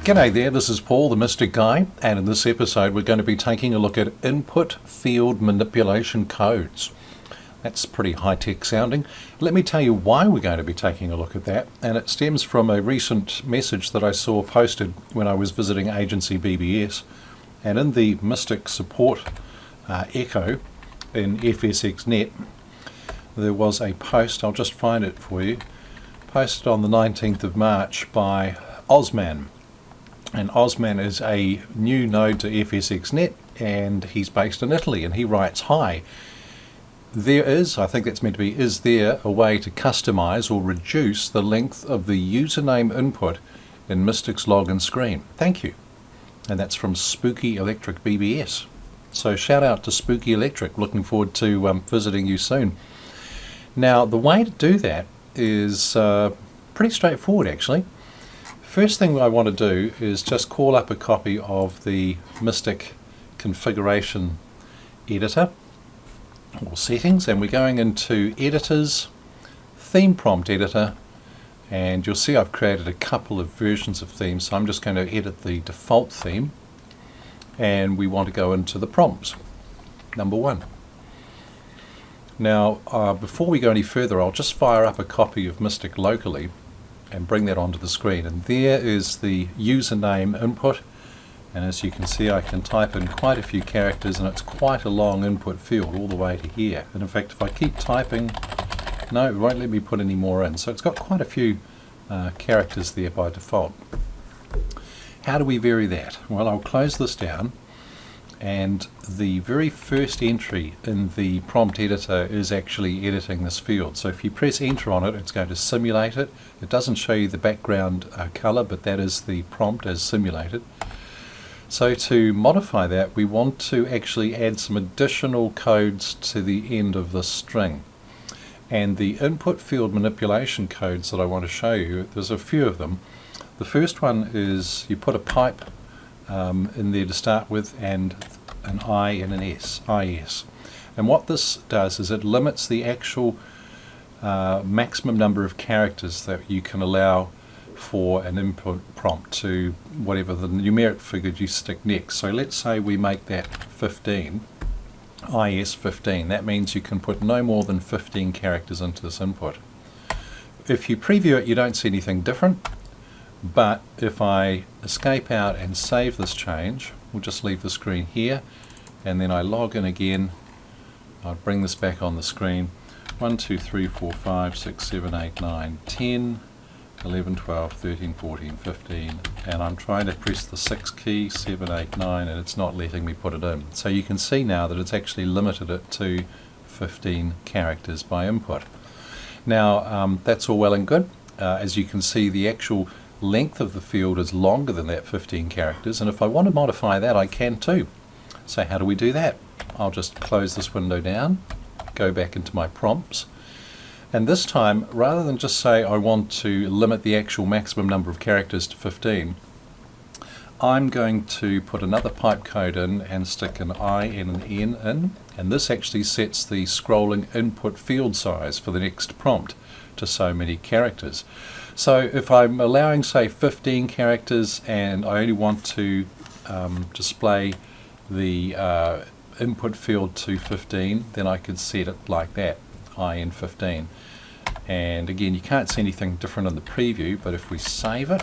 G'day there, this is Paul the Mystic Guy, and in this episode we're going to be taking a look at input field manipulation codes. That's pretty high-tech sounding. Let me tell you why we're going to be taking a look at that, and it stems from a recent message that I saw posted when I was visiting agency BBS, and in the Mystic support echo in fsxNet there was a post, I'll just find it for you, posted on the 19th of March by Osman. And Osman is a new node to fsxNet, and he's based in Italy, and he writes, "Hi, there is, I think that's meant to be, is there a way to customize or reduce the length of the username input in Mystic's login screen? Thank you." And that's from Spooky Electric BBS. So shout out to Spooky Electric, looking forward to visiting you soon. Now the way to do that is pretty straightforward actually. First thing I want to do is just call up a copy of the Mystic configuration editor or settings, and we're going into editors, theme prompt editor, and you'll see I've created a couple of versions of themes, so I'm just going to edit the default theme, and we want to go into the prompts, number 1. Now before we go any further, I'll just fire up a copy of Mystic locally and bring that onto the screen, and there is the username input, and as you can see I can type in quite a few characters, and it's quite a long input field all the way to here, and in fact if I keep typing, no, it won't let me put any more in, so it's got quite a few characters there by default. How do we vary that? Well, I'll close this down, and the very first entry in the prompt editor is actually editing this field. So if you press enter on it, it's going to simulate it. It doesn't show you the background color, but that is the prompt as simulated. So to modify that, we want to actually add some additional codes to the end of the string. And the input field manipulation codes that I want to show you, there's a few of them. The first one is you put a pipe in there to start with, and an I and an S, IS. And what this does is it limits the actual maximum number of characters that you can allow for an input prompt to whatever the numeric figure you stick next. So let's say we make that 15, IS 15. That means you can put no more than 15 characters into this input. If you preview it, you don't see anything different. But if I escape out and save this change, we'll just leave the screen here, and then I log in again, I'll bring this back on the screen, 1, 2, 3, 4, 5, 6, 7, 8, 9, 10, 11, 12, 13, 14, 15, and I'm trying to press the 6 key, 7, 8, 9, and it's not letting me put it in. So you can see now that it's actually limited it to 15 characters by input. Now that's all well and good. As you can see, the actual length of the field is longer than that 15 characters, and if I want to modify that I can too. So how do we do that? I'll just close this window down, go back into my prompts, and this time rather than just say I want to limit the actual maximum number of characters to 15, I'm going to put another pipe code in and stick an I and an N in, and this actually sets the scrolling input field size for the next prompt to so many characters. So if I'm allowing say 15 characters and I only want to display the input field to 15, then I could set it like that, IN 15. And again, you can't see anything different in the preview, but if we save it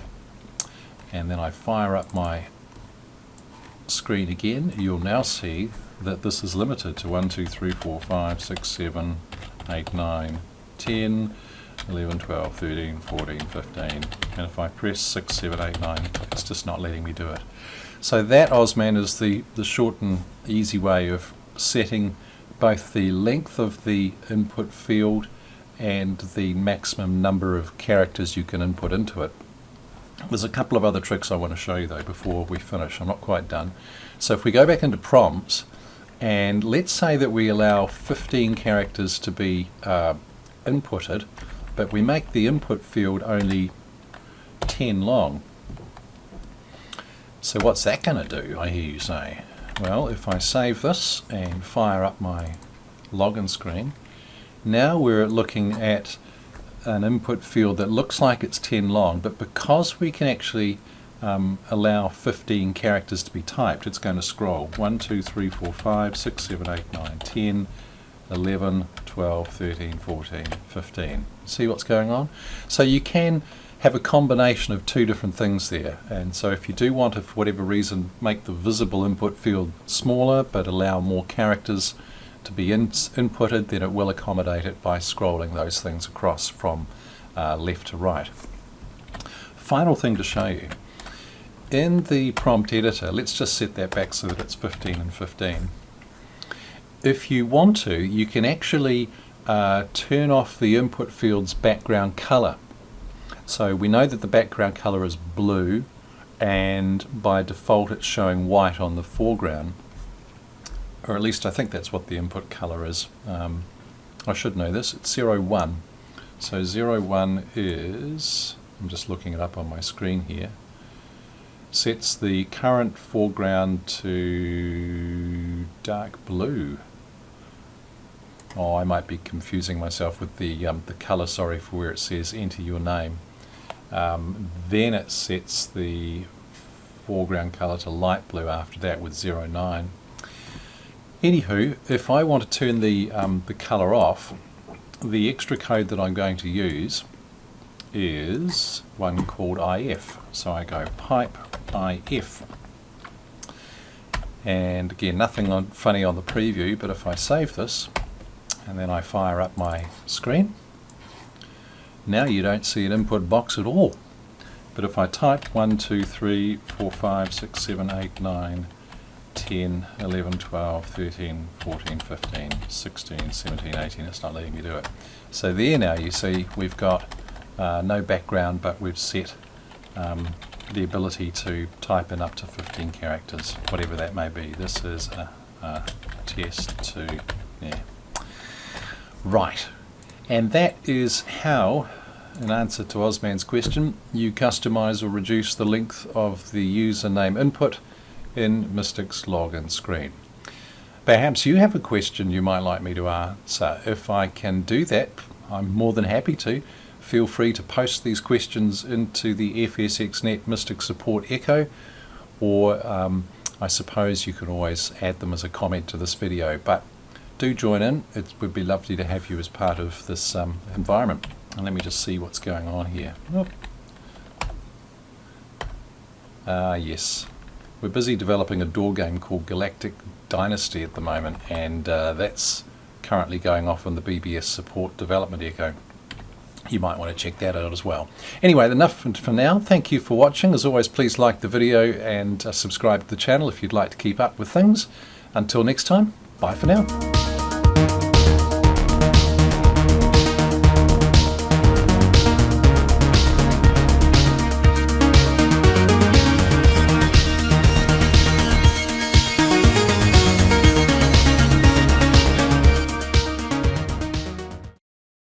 and then I fire up my screen again, you'll now see that this is limited to 1, 2, 3, 4, 5, 6, 7, 8, 9, 10, 11, 12, 13, 14, 15, and if I press 6, 7, 8, 9, it's just not letting me do it. So that, Osman, is the short and easy way of setting both the length of the input field and the maximum number of characters you can input into it. There's a couple of other tricks I want to show you though before we finish. I'm not quite done. So if we go back into prompts, and let's say that we allow 15 characters to be inputted, but we make the input field only 10 long. So what's that going to do, I hear you say? Well, if I save this and fire up my login screen, now we're looking at an input field that looks like it's 10 long, but because we can actually allow 15 characters to be typed, it's going to scroll 1, 2, 3, 4, 5, 6, 7, 8, 9, 10, 11, 12, 13, 14, 15. See what's going on? So you can have a combination of two different things there, and so if you do want to, for whatever reason, make the visible input field smaller but allow more characters to be inputted, then it will accommodate it by scrolling those things across from left to right. Final thing to show you. In the prompt editor, let's just set that back so that it's 15 and 15. If you want to, you can actually turn off the input field's background color. So we know that the background color is blue, and by default it's showing white on the foreground, or at least I think that's what the input color is. I should know this, it's 01. So 01 is, I'm just looking it up on my screen here, sets the current foreground to dark blue. Oh, I might be confusing myself with the color, sorry, for where it says enter your name. Then it sets the foreground color to light blue after that with 09. Anywho, if I want to turn the color off, the extra code that I'm going to use is one called if. So I go pipe if. And again, nothing funny on the preview, but if I save this and then I fire up my screen, now you don't see an input box at all. But if I type 1, 2, 3, 4, 5, 6, 7, 8, 9, 10, 11, 12, 13, 14, 15, 16, 17, 18, it's not letting me do it. So there now you see we've got no background, but we've set the ability to type in up to 15 characters, whatever that may be. This is a test 2. Yeah. Right. And that is how, in answer to Osman's question, you customize or reduce the length of the username input in Mystic's login screen. Perhaps you have a question you might like me to answer. If I can do that, I'm more than happy to. Feel free to post these questions into the fsxNet Mystic Support Echo, or I suppose you can always add them as a comment to this video. But do join in. It would be lovely to have you as part of this environment. And let me just see what's going on here. Yes. We're busy developing a door game called Galactic Dynasty at the moment, and that's currently going off on the BBS Support Development Echo. You might want to check that out as well. Anyway, enough for now. Thank you for watching. As always, please like the video and subscribe to the channel if you'd like to keep up with things. Until next time, bye for now.